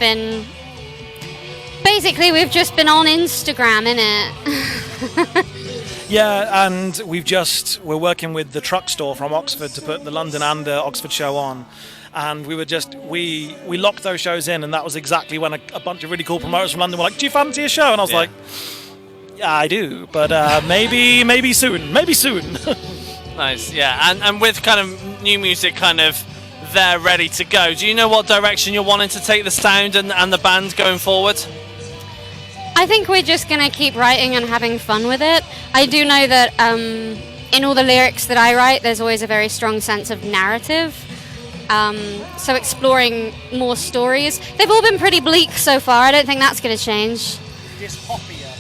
Speaker 8: just been on Instagram, innit?
Speaker 9: Yeah, and we're working with the truck store from Oxford to put the London and the Oxford show on. And we locked those shows in, and that was exactly when a bunch of really cool promoters from London were like, do you fancy a show? And I was like, yeah, I do, but maybe soon.
Speaker 1: Nice, yeah. And with kind of new music kind of there ready to go, do you know what direction you're wanting to take the sound and the band going forward?
Speaker 8: I think we're just going to keep writing and having fun with it. I do know that in all the lyrics that I write, there's always a very strong sense of narrative. So exploring more stories. They've all been pretty bleak so far. I don't think that's going to change.
Speaker 9: Dystopia.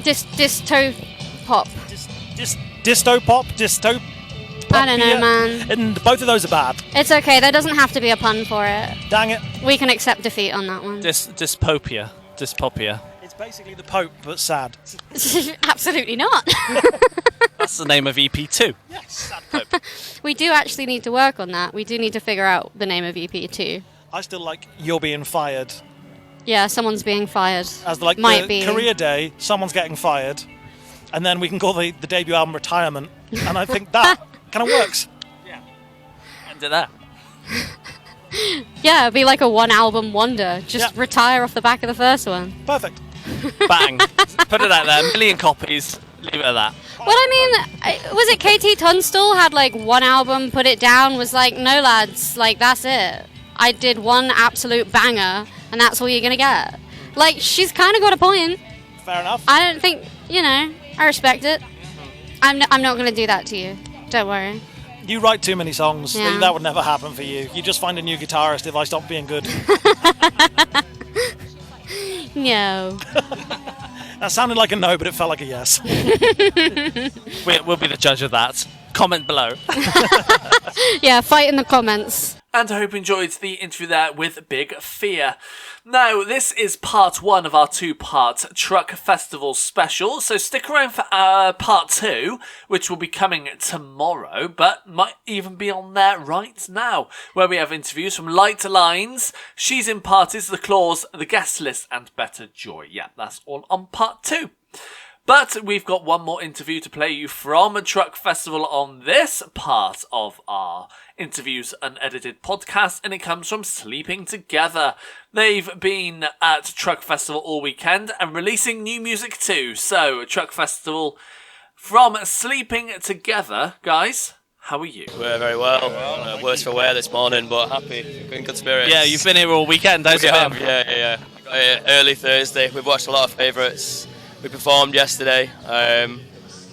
Speaker 8: Dystopop.
Speaker 9: Dystopop.
Speaker 8: I don't know, man.
Speaker 9: And both of those are bad.
Speaker 8: It's okay. There doesn't have to be a pun for it.
Speaker 9: Dang it.
Speaker 8: We can accept defeat on that one.
Speaker 1: Dyspopia.
Speaker 9: It's basically the Pope, but sad.
Speaker 8: Absolutely not.
Speaker 1: That's the name of EP2.
Speaker 9: Yes, sad Pope.
Speaker 8: We do actually need to work on that. We do need to figure out the name of EP2.
Speaker 9: I still like You're Being Fired.
Speaker 8: Yeah, someone's being fired.
Speaker 9: As like the career day, someone's getting fired. And then we can call the debut album Retirement. And I think that kind of works.
Speaker 1: Yeah. End it there.
Speaker 8: Yeah, it'd be like a one-album wonder. Just retire off the back of the first one.
Speaker 9: Perfect.
Speaker 1: Bang. Put it out there. 1 million copies. Leave it at that.
Speaker 8: Well, I mean, was it KT Tunstall had like one album, put it down, was like, no lads, like that's it. I did one absolute banger, and that's all you're going to get. Like, she's kind of got a point.
Speaker 9: Fair enough.
Speaker 8: I don't think, I respect it. I'm not going to do that to you. Don't worry.
Speaker 9: You write too many songs.
Speaker 8: Yeah.
Speaker 9: That would never happen for you. You just find a new guitarist if I stop being good.
Speaker 8: No.
Speaker 9: That sounded like a no, but it felt like a yes.
Speaker 1: We'll be the judge of that. Comment below.
Speaker 8: Yeah, fight in the comments.
Speaker 1: and I hope you enjoyed the interview there with Big Fear. Now, this is part 1 of our 2-part Truck Festival special, so stick around for part 2, which will be coming tomorrow, but might even be on there right now, where we have interviews from Light Lines, She's in Parties, The Claws, The Guest List, and Better Joy. Yeah, that's all on part 2. But we've got one more interview to play you from a Truck Festival on this part of our Interviews Unedited podcast, and it comes from Sleeping Together. They've been at Truck Festival all weekend and releasing new music too. So, Truck Festival from Sleeping Together. Guys, how are you?
Speaker 10: We're very well. Worse for wear this morning, but happy. In good spirits.
Speaker 1: Yeah, you've been here all weekend, how's it been?
Speaker 10: Yeah. Got here early Thursday. We've watched a lot of favourites. We performed yesterday, and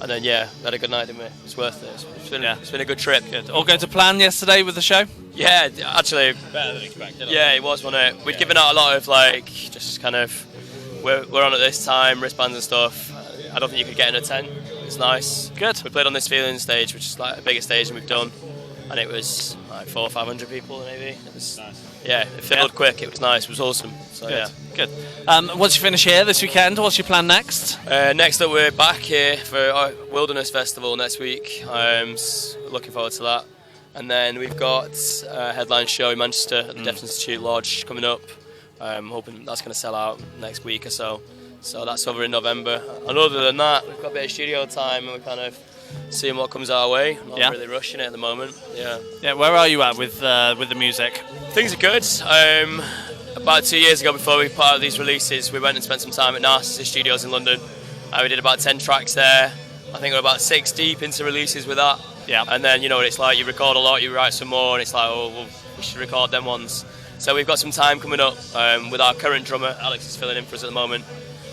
Speaker 10: then had a good night, didn't we? It's worth it. It's been a good trip.
Speaker 1: Good. All going to plan yesterday with the show?
Speaker 10: Yeah, actually.
Speaker 1: Better than expected.
Speaker 10: Yeah, it was, wasn't it? We'd given out a lot of just kind of, we're on at this time, wristbands and stuff. I don't think you could get in a tent. It's nice.
Speaker 1: Good.
Speaker 10: We played on this feeling stage, which is like the biggest stage we've done, and it was like 400 or 500 people maybe. It was nice. Yeah, it filled quick. It was nice. It was awesome. So
Speaker 1: Good. Once you finish here this weekend, what's your plan next?
Speaker 10: Next up, we're back here for our Wilderness Festival next week. Looking forward to that. And then we've got a headline show in Manchester at the Deaf Institute Lodge coming up. I'm hoping that's going to sell out next week or so. So that's over in November. And other than that, we've got a bit of studio time and we're kind of seeing what comes our way. Not really rushing it at the moment.
Speaker 1: Yeah. Where are you at with the music?
Speaker 10: Things are good. About 2 years ago, before we put out these releases, we went and spent some time at Narcissus Studios in London. We did about 10 tracks there. I think we're about 6 deep into releases with that.
Speaker 1: Yeah.
Speaker 10: And then, you know what it's like, you record a lot, you write some more, and it's like, we should record them ones. So we've got some time coming up with our current drummer. Alex is filling in for us at the moment.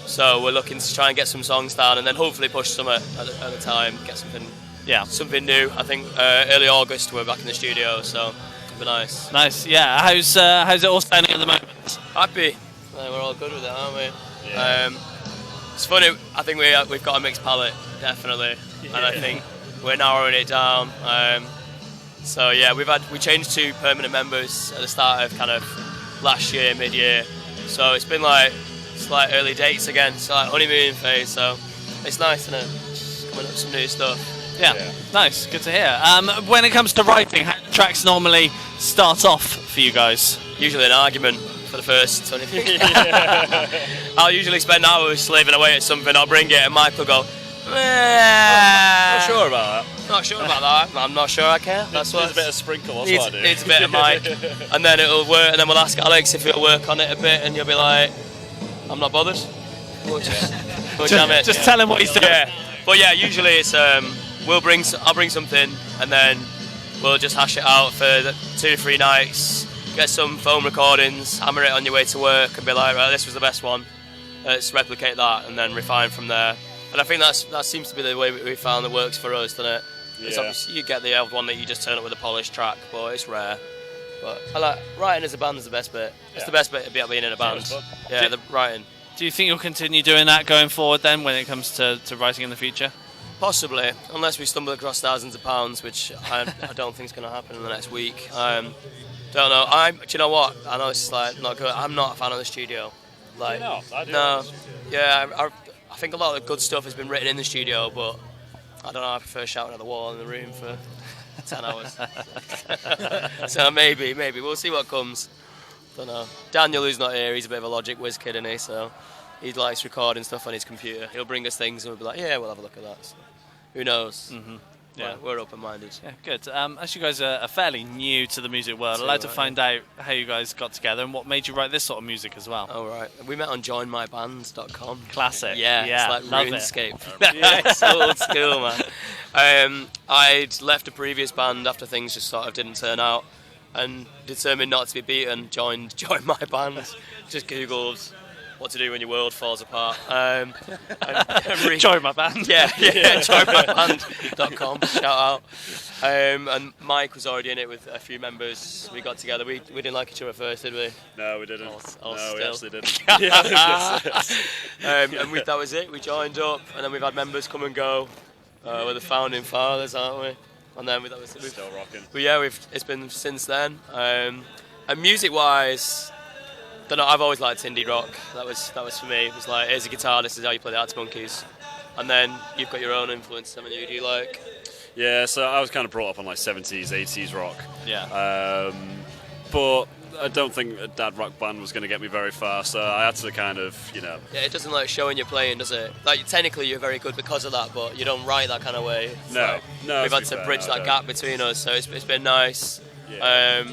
Speaker 10: So we're looking to try and get some songs down and then hopefully push some at a time, get something new. I think early August we're back in the studio, so it'll be nice.
Speaker 1: Nice, yeah. How's it all standing at the moment?
Speaker 10: Happy. We're all good with it, aren't we? Yeah. It's funny, I think we've got a mixed palette, definitely. Yeah. And I think we're narrowing it down. So yeah, we changed to permanent members at the start of kind of last year, mid-year. So it's been like early dates again, so like honeymoon phase. So it's nice, isn't it? Just coming up with some new stuff.
Speaker 1: Yeah, nice, good to hear. When it comes to writing, how do tracks normally start off for you guys?
Speaker 10: Usually an argument for the first 20 I'll usually spend hours slaving away at something. I'll bring it and Mike will go,
Speaker 1: not sure about that.
Speaker 10: Not sure about that. I'm not sure I care. That's what.
Speaker 1: It's a bit of sprinkle. What's
Speaker 10: what I do? It's a bit of Mike, and then it'll work. And then we'll ask Alex if he'll work on it a bit, and you'll be like, "I'm not bothered." We'll
Speaker 1: just tell him what he's doing.
Speaker 10: Yeah, but yeah, usually it's I'll bring something, and then we'll just hash it out for 2 or 3 nights. Get some phone recordings, hammer it on your way to work, and be like, "Right, this was the best one. Let's replicate that, and then refine from there." And I think that seems to be the way we found that works for us, doesn't it? Yeah. It's obviously you get the old one that you just turn up with a polished track, but it's rare. But I like writing as a band is the best bit. It's the best bit about being in a band. Yeah, the writing.
Speaker 1: Do you think you'll continue doing that going forward then, when it comes to writing in the future?
Speaker 10: Possibly, unless we stumble across thousands of pounds, which I don't think is going to happen in the next week. Don't know. Do you know what? I know it's like not good. I'm not a fan of the studio. Like,
Speaker 1: I do.
Speaker 10: No. Yeah, I think a lot of the good stuff has been written in the studio, but I don't know, I prefer shouting at the wall in the room for 10 hours. So maybe, we'll see what comes. Don't know. Daniel, who's not here, he's a bit of a Logic whiz kid, isn't he? So he likes recording stuff on his computer. He'll bring us things and we'll be like, yeah, we'll have a look at that. So, who knows? Mm-hmm. Yeah, we're open-minded.
Speaker 1: Yeah, good. As you guys are fairly new to the music world, I'd like to find out how you guys got together and what made you write this sort of music as well.
Speaker 10: Oh, right. We met on joinmyband.com.
Speaker 1: Classic.
Speaker 10: Yeah, it's like RuneScape. It's old school, man. I'd left a previous band after things just sort of didn't turn out, and determined not to be beaten, joined My Band. Just Googled what to do when your world falls apart.
Speaker 1: Join My Band.
Speaker 10: Yeah, joinmyband.com, shout out. And Mike was already in it with a few members. We got together. We didn't like each other first, did we?
Speaker 11: No, we didn't. We actually didn't.
Speaker 10: And that was it. We joined up, and then we've had members come and go. We're the founding fathers, aren't we? and then we've
Speaker 11: Still rocking.
Speaker 10: But yeah, it's been since then. And music-wise, don't know. I've always liked indie rock. That was for me. It was like, here's a guitar. This is how you play the Arctic Monkeys. And then you've got your own influence. Haven't you? Do you like?
Speaker 11: Yeah, so I was kind of brought up on like 70s, 80s rock.
Speaker 10: Yeah.
Speaker 11: But I don't think a dad rock band was going to get me very far, so I had to kind of,
Speaker 10: Yeah, it doesn't like show when you're playing, does it? Like technically you're very good because of that, but you don't write that kind of way. It's
Speaker 11: No.
Speaker 10: We've had to bridge that gap between us, so it's been nice. Yeah.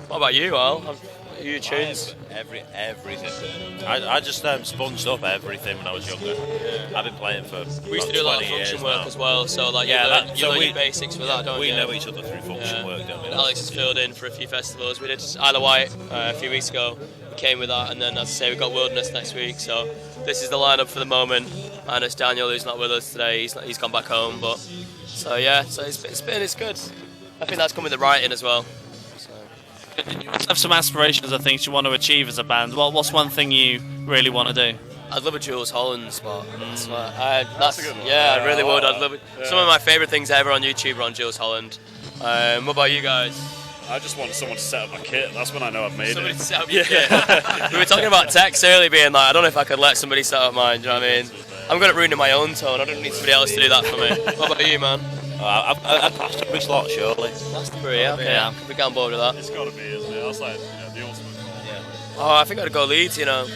Speaker 10: What about you, Al? You tunes?
Speaker 12: Everything. I just sponged up everything when I was younger. I've been playing for
Speaker 10: we used to do a lot of function work
Speaker 12: now.
Speaker 10: As well, so like you learn your basics for that, don't
Speaker 12: we
Speaker 10: you?
Speaker 12: know each other through function work, don't we?
Speaker 10: Alex has filled in for a few festivals. We did Isle of Wight a few weeks ago. We came with that, and then as I say, we've got Wilderness next week. So this is the lineup for the moment. And it's Daniel who's not with us today. He's gone back home, but so it's good. I think that's come with the writing as well.
Speaker 13: You have some aspirations of things you want to achieve as a band. What's one thing you really want to do?
Speaker 10: I'd love a Jules Holland spot. That's a good one. Yeah, I really would. I'd love it. Yeah. Some of my favourite things ever on YouTube are on Jules Holland. What about you guys?
Speaker 11: I just want someone to set up my kit. That's when I know I've made
Speaker 10: somebody
Speaker 11: it.
Speaker 10: To set up your kit. We were talking about Tex earlier being like, I don't know if I could let somebody set up mine. Do you know what I mean? I'm good at ruining my own tone. I don't need somebody else to do that for me. What about you, man?
Speaker 12: I'd Glastonbury slot, surely.
Speaker 10: Glastonbury, okay. Yeah. We get on board with that.
Speaker 11: It's got to be, isn't it? That's like the ultimate goal.
Speaker 10: Yeah. Oh, I think I'd go Leeds, I don't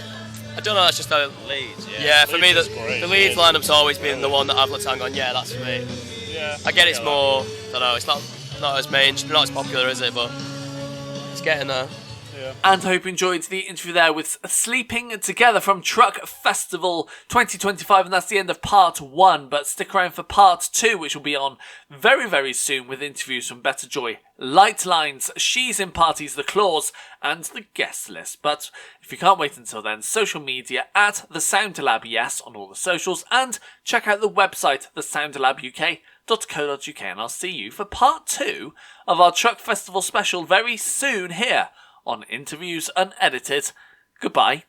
Speaker 10: know, that's just a...
Speaker 12: Leeds, yeah.
Speaker 10: Yeah, for me, the Leeds lineup's always been the one that I've looked at and gone, yeah, that's for me.
Speaker 11: Yeah.
Speaker 10: I get it's more, I don't know, it's not as mainstream, not as popular, is it? But it's getting there.
Speaker 1: Yeah. And I hope you enjoyed the interview there with Sleeping Together from Truck Festival 2025, and that's the end of part 1, but stick around for part 2, which will be on very, very soon with interviews from Better Joy, Light Lines, She's in Parties, The Claws, and the guest list. But if you can't wait until then, social media at The Sound Lab, yes, on all the socials, and check out the website, thesoundlabuk.co.uk, and I'll see you for part 2 of our Truck Festival special very soon here on Interviews Unedited. Goodbye.